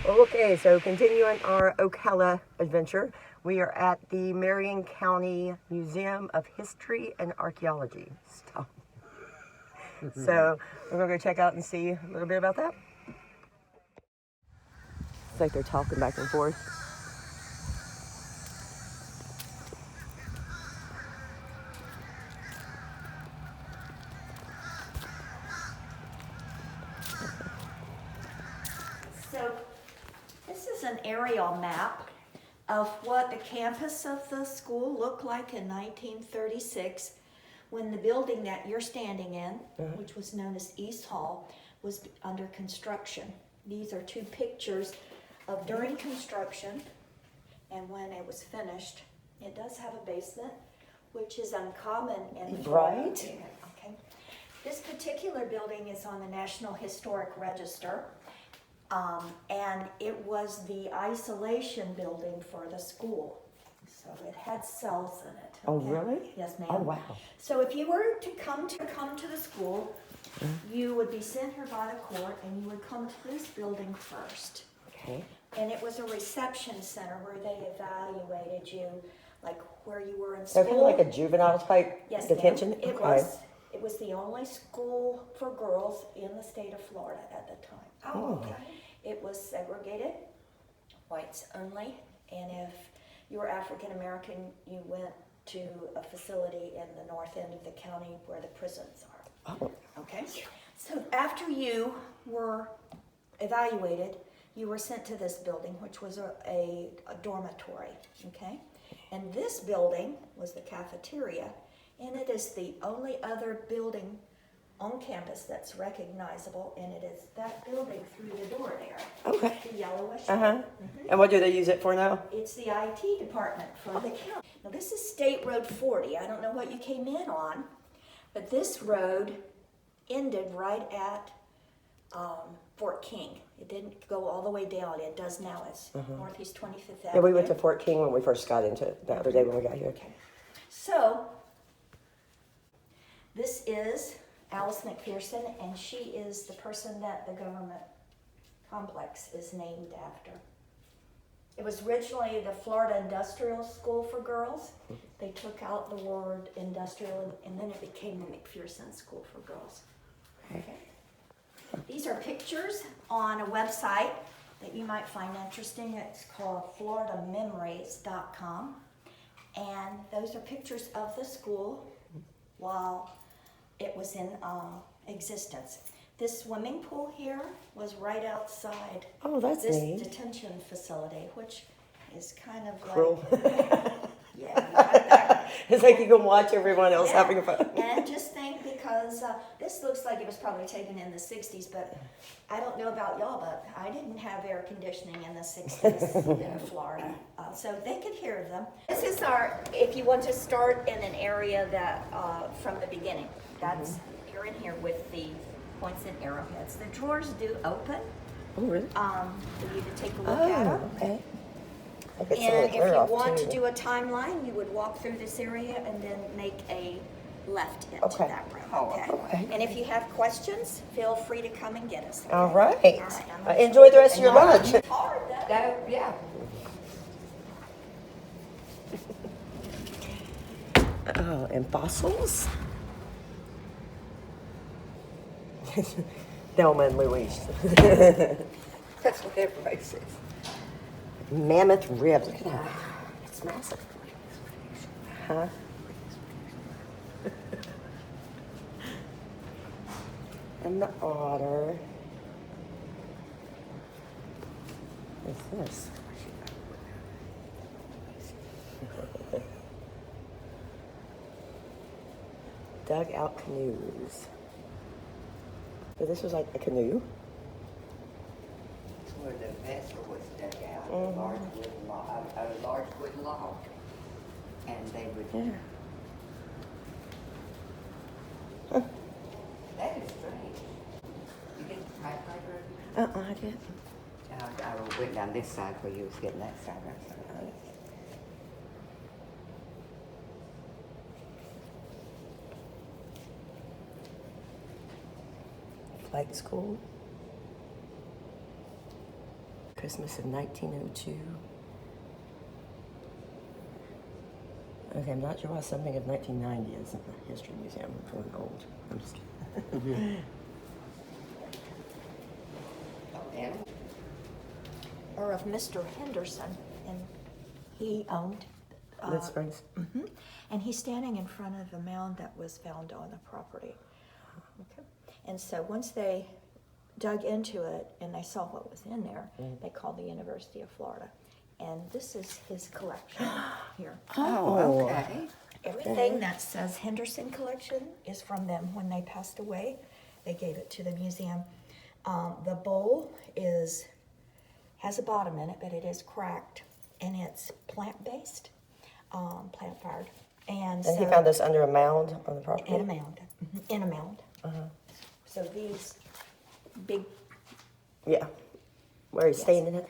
Okay, so continuing our Ocala adventure, we are at the Marion County Museum of History and Archaeology. Stop. So we're going to go check out and see a little bit about that. It's like they're talking back and forth. So this is an aerial map of what the campus of the school looked like in 1936 when the building that you're standing in, which was known as East Hall, was under construction. These are two pictures of during construction and when it was finished. It does have a basement, which is uncommon in the Right. Okay. This particular building is on the National Historic Register. And it was the isolation building for the school. So it had cells in it. Oh, okay? really? Yes, ma'am. Oh, wow. So if you were to come to the school, you would be sent here by the court and you would come to this building first. Okay. And it was a reception center where they evaluated you, like where you were in school. So kind of like a juvenile type Yes, detention? ma'am. It was. It was the only school for girls in the state of Florida at the time. Oh. Okay. It was segregated, whites only, and if you were African American, you went to a facility in the north end of the county where the prisons are. Oh. Okay? So after you were evaluated, you were sent to this building, which was a dormitory, okay? And this building was the cafeteria, and it is the only other building on campus that's recognizable, and it is that building through the door there. Okay. The yellowish. And what do they use it for now? It's the IT department for the county. Now this is State Road 40. I don't know what you came in on, but this road ended right at Fort King. It didn't go all the way down. It does now. It's Northeast 25th Avenue. Yeah, we went to Fort King when we first got into it the other day when we got here. Okay. So this is Alice McFearson, and she is the person that the government complex is named after. It was originally the Florida Industrial School for Girls. They took out the word industrial, and then it became the McFearson School for Girls. Okay. These are pictures on a website that you might find interesting. It's called floridamemories.com, and those are pictures of the school while it was in existence. This swimming pool here was right outside this neat. detention facility, which is kind of Cruel. like, yeah. It's like you can watch everyone else having fun. And just think, because this looks like it was probably taken in the 60s, but I don't know about y'all, but I didn't have air conditioning in the 60s in Florida, so they could hear them. This is our, if you want to start in an area that, from the beginning, that's, you're in here with the points and arrowheads. The drawers do open. Oh, really? For you to take a look at them. Okay. And if you want to do a timeline, you would walk through this area and then make a left into that room. Okay. And if you have questions, feel free to come and get us. Okay? All right. All right. Enjoy the rest of your lunch. Hard, though. Yeah. Oh, and fossils? Thelma and Louise. That's what everybody says. Mammoth ribs. Look at that. It's massive. Huh? And the otter. What's this? Dug out canoes. So this was like a canoe. It's where the vessel was dug out, a large wooden log. And they would. Yeah. That is strange. You didn't type right? I didn't. I went down this side where you was getting that side right. Flight school. Christmas of 1902. Okay, I'm not sure why something of 1990 is in the History Museum. I'm feeling old. I'm just kidding. Animal. Or of Mr. Henderson, and he owned. Lid Springs. And he's standing in front of a mound that was found on the property. Okay. And so once they dug into it and they saw what was in there, they called the University of Florida. And this is his collection here. Oh, okay. Everything that says Henderson collection is from them. When they passed away, they gave it to the museum. The bowl has a bottom in it, but it is cracked, and it's plant-based, plant-fired. And And he found this under a mound on the property? in a mound. In a mound. So these big, Yeah. Where he's staying in it?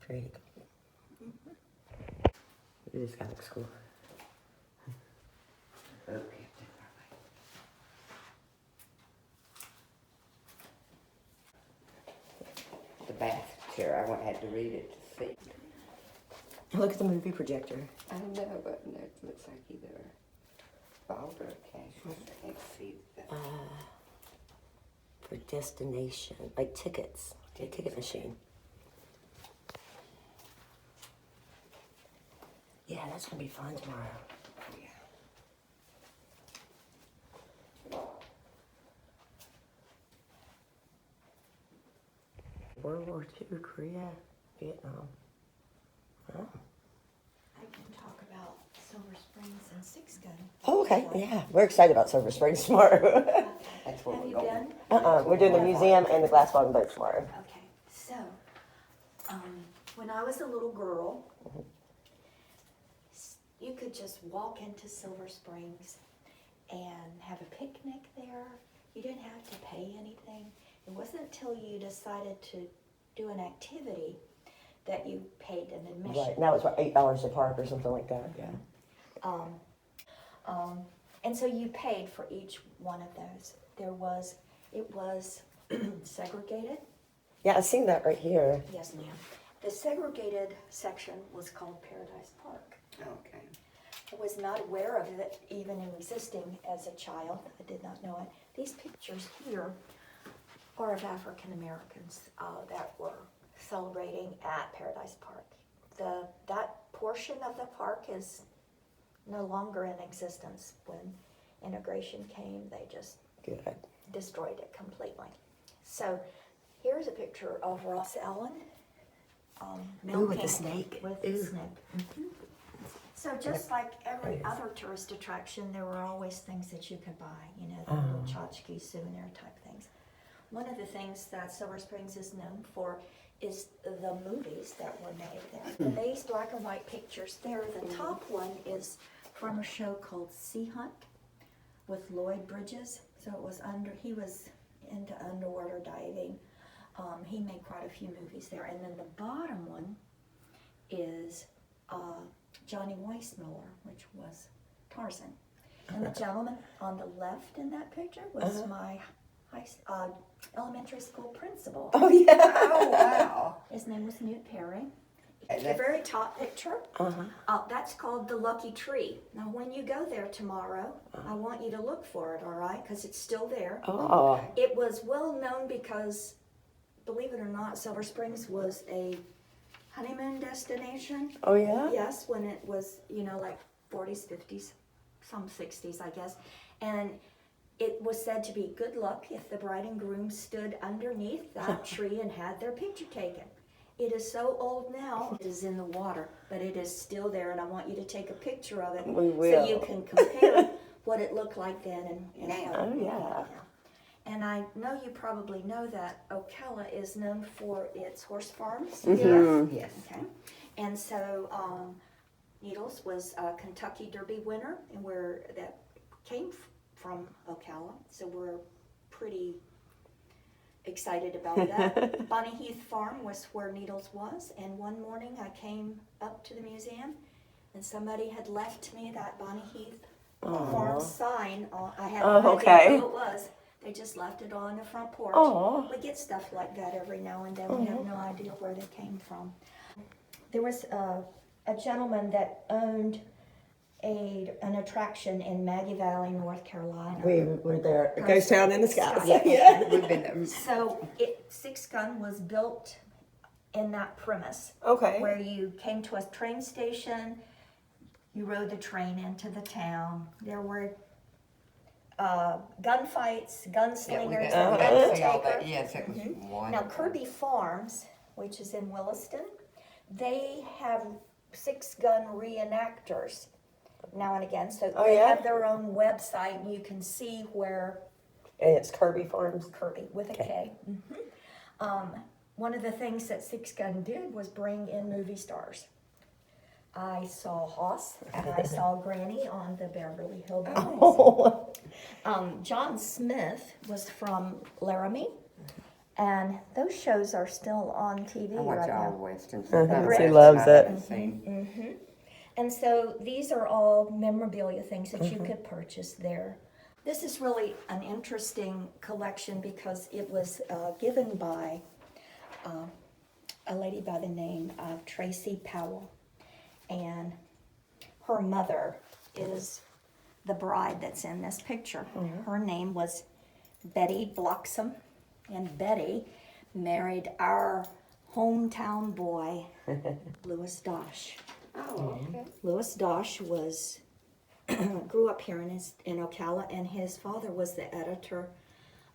Pretty cool. This guy looks cool. Okay. The bath chair, I had to read it to see. Look at the movie projector. I know, but it looks like either bald or casual. I can't see that. For destination, like tickets. A ticket machine. Yeah, that's gonna be fun tomorrow. World War II, Korea, Vietnam. Oh. I can talk about Silver Springs and Six Gun. Oh, okay. Yeah, we're excited about Silver Springs tomorrow. That's where Have we're you going. been? We're doing the museum and the glass bottom boat tomorrow. Okay, so, when I was a little girl, you could just walk into Silver Springs and have a picnic there. You didn't have to pay anything. It wasn't until you decided to do an activity that you paid an admission. Right. Now it's what, $8 a park or something like that. Yeah. And so you paid for each one of those. It was segregated. Yeah, I've seen that right here. Yes, ma'am. The segregated section was called Paradise Park. Okay. I was not aware of it even existing as a child. I did not know it. These pictures here are of African Americans that were celebrating at Paradise Park. That portion of the park is no longer in existence. When integration came, they just Good. destroyed it completely. So here's a picture of Ross Allen. Ooh, with the milking snake. With Ooh. the snake. So just like every other tourist attraction, there were always things that you could buy, the little tchotchke souvenir type things. One of the things that Silver Springs is known for is the movies that were made there. These black and white pictures there, the top one is from a show called Sea Hunt with Lloyd Bridges. So he was into underwater diving. He made quite a few movies there. And then the bottom one is Johnny Weissmuller, which was Tarzan. And the gentleman on the left in that picture was my elementary school principal. Oh, yeah. Oh, wow. His name was Newt Perry. And The that's- very top picture, that's called the Lucky Tree. Now, when you go there tomorrow, I want you to look for it, all right? Because it's still there. Oh. It was well known because, believe it or not, Silver Springs was a honeymoon destination. Oh, yeah? Yes, when it was, like 40s, 50s, some 60s, I guess. And it was said to be good luck if the bride and groom stood underneath that tree and had their picture taken. It is so old now, it is in the water, but it is still there, and I want you to take a picture of it We so will. you can compare what it looked like then and now. Oh, yeah. And I know you probably know that Ocala is known for its horse farms. Yes. Okay. And so Needles was a Kentucky Derby winner, and that came from Ocala. So we're pretty excited about that. Bonnie Heath Farm was where Needles was, and one morning I came up to the museum, and somebody had left me that Bonnie Heath Farm sign. I had no idea okay. who it was. They just left it on the front porch. Aw. We get stuff like that every now and then. We have no idea where they came from. There was a gentleman that owned an attraction in Maggie Valley, North Carolina. We were there. A ghost town in the sky. Yeah. We've been there. So Six Gun was built in that premise. Okay. Where you came to a train station, you rode the train into the town. There were gunfights, gunslingers, Yeah, we got to see all that. Undertaker. Yes, it was wonderful. Now Kirby Farms, which is in Williston, they have Six Gun reenactors now and again. So Oh, they yeah? have their own website, and you can see where And it's Kirby Farms. Kirby with a K. One of the things that Six Gun did was bring in movie stars. I saw Hoss and I saw Granny on the Beverly Hillbillies. Oh. John Smith was from Laramie, and those shows are still on TV I watch right all now. westerns. She loves it. And so these are all memorabilia things that you could purchase there. This is really an interesting collection because it was given by a lady by the name of Tracy Powell. And her mother is the bride that's in this picture. Her name was Betty Bloxam. And Betty married our hometown boy, Louis Dosh. Oh, okay. Louis Dosh was grew up here in Ocala, and his father was the editor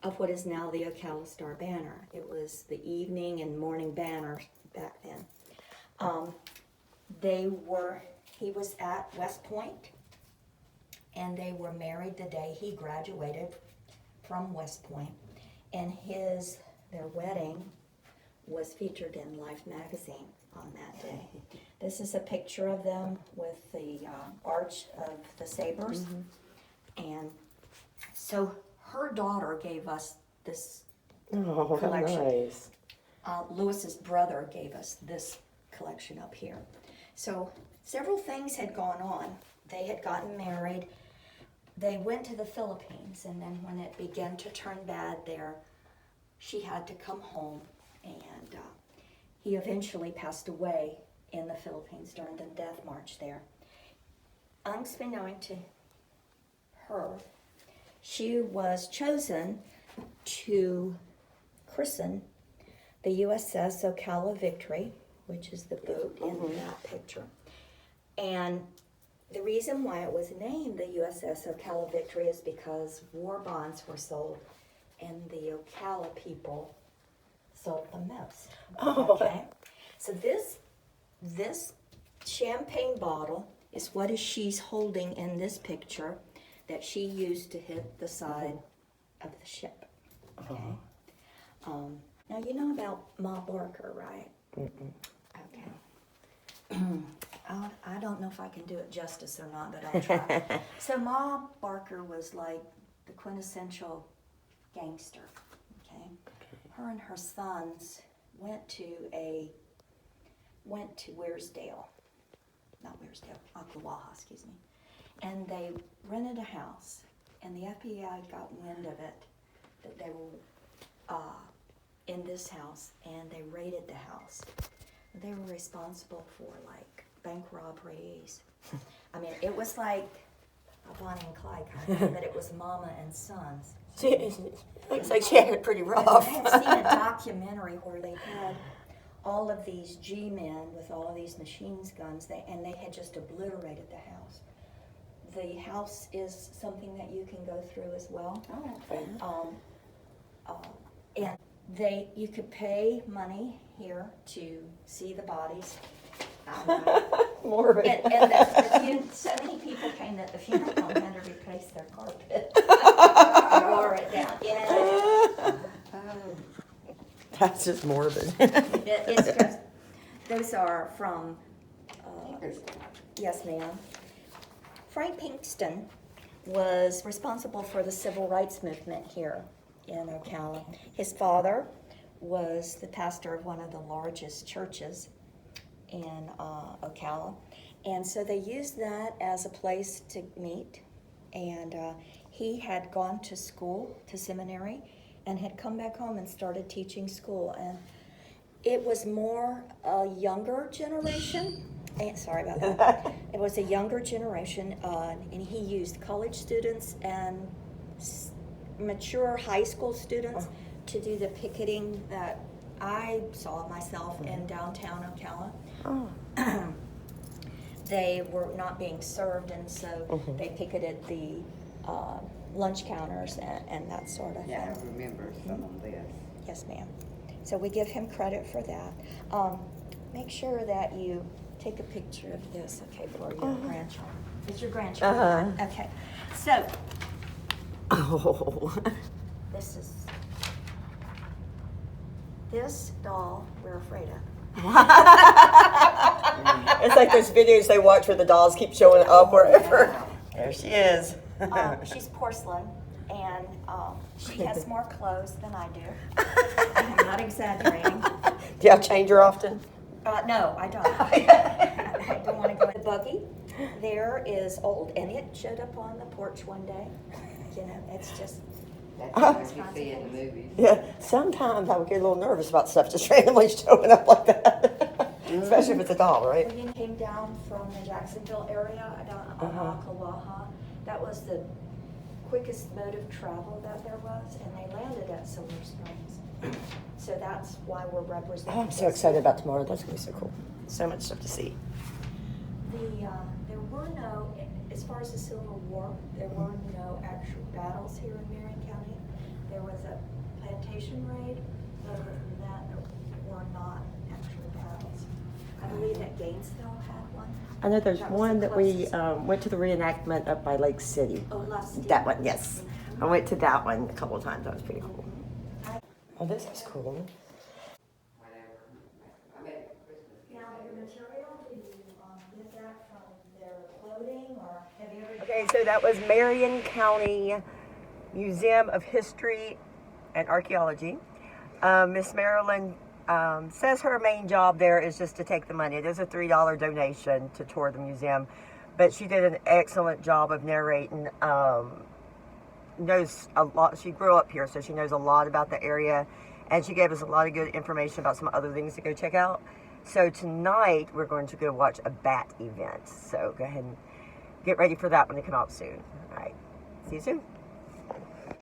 of what is now the Ocala Star Banner. It was the evening and morning banner back then. He was at West Point, and they were married the day he graduated from West Point, and their wedding was featured in Life magazine on that day. This is a picture of them with the arch of the sabers. And so her daughter gave us this Oh, how collection. nice. Lewis's brother gave us this collection up here. So several things had gone on. They had gotten married. They went to the Philippines, and then when it began to turn bad there, she had to come home, and he eventually passed away in the Philippines during the death march there. Unbeknown to her, she was chosen to christen the USS Ocala Victory, which is the boat in that picture. And the reason why it was named the USS Ocala Victory is because war bonds were sold, and the Ocala people sold the most. Okay, so this champagne bottle is what she's holding in this picture that she used to hit the side of the ship. Okay. Now you know about Ma Barker, right? Okay. I don't know if I can do it justice or not, but I'll try. So Ma Barker was like the quintessential gangster. Okay. Her and her sons went to Ocala, excuse me, and they rented a house, and the FBI got wind of it, that they were in this house, and they raided the house. They were responsible for like bank robberies. I mean, it was like a Bonnie and Clyde kind of thing, but it was mama and sons. Looks like she had it pretty I rough. had seen a documentary where they had all of these G-men with all of these machine guns, and they had just obliterated the house. The house is something that you can go through as well. Oh, okay. And you could pay money here to see the bodies. Morbid. And so many people came that the funeral home had to replace their carpet. They wore it down. Yeah. That's just morbid. It's just, those are from, yes ma'am. Frank Pinkston was responsible for the civil rights movement here in Ocala. His father was the pastor of one of the largest churches in Ocala. And so they used that as a place to meet. And he had gone to school, to seminary, and had come back home and started teaching school. And it was more a younger generation. Sorry about that. It was a younger generation, and he used college students and mature high school students to do the picketing that I saw myself in downtown Ocala. Oh. They were not being served, and so they picketed the lunch counters and that sort of Yeah, thing. I remember some of this. Yes, ma'am. So we give him credit for that. Make sure that you take a picture of this, okay, for your grandchild. It's your grandchild, right? Okay. So Oh. this doll we're afraid of. It's like those videos they watch where the dolls keep showing up wherever. There she is. She's porcelain, and she has more clothes than I do. I'm not exaggerating. Do y'all change her often? No, I don't. I don't want to go in the buggy. There is old, and it showed up on the porch one day. You know, it's just. That's what you see in the movies. Yeah, sometimes I would get a little nervous about stuff just randomly showing up like that. Especially if it's a doll, right? When you came down from the Jacksonville area, down on Ocala, that was the quickest mode of travel that there was, and they landed at Silver Springs. So that's why we're representing. Oh, I'm so excited about tomorrow. That's going to be so cool. So much stuff to see. There were no, as far as the Civil War, there were no actual battles here in Marion County. There was a plantation raid, but other than that, there were not actual battles. I believe that Gainesville had one. I know there's That was one the that we closest. went to the reenactment up by Lake City. Oh, Lusty. That one, yes. I went to that one a couple of times. That was pretty cool. Oh, this is cool. Now, your material, do you get that from their clothing, or have you ever? Okay, so that was Marion County Museum of History and Archaeology. Miss Marilyn says her main job there is just to take the money. It is a $3 donation to tour the museum, but she did an excellent job of narrating. Knows a lot. She grew up here, so she knows a lot about the area, and she gave us a lot of good information about some other things to go check out. So tonight we're going to go watch a bat event. So go ahead and get ready for that one to come out soon. All right, see you soon.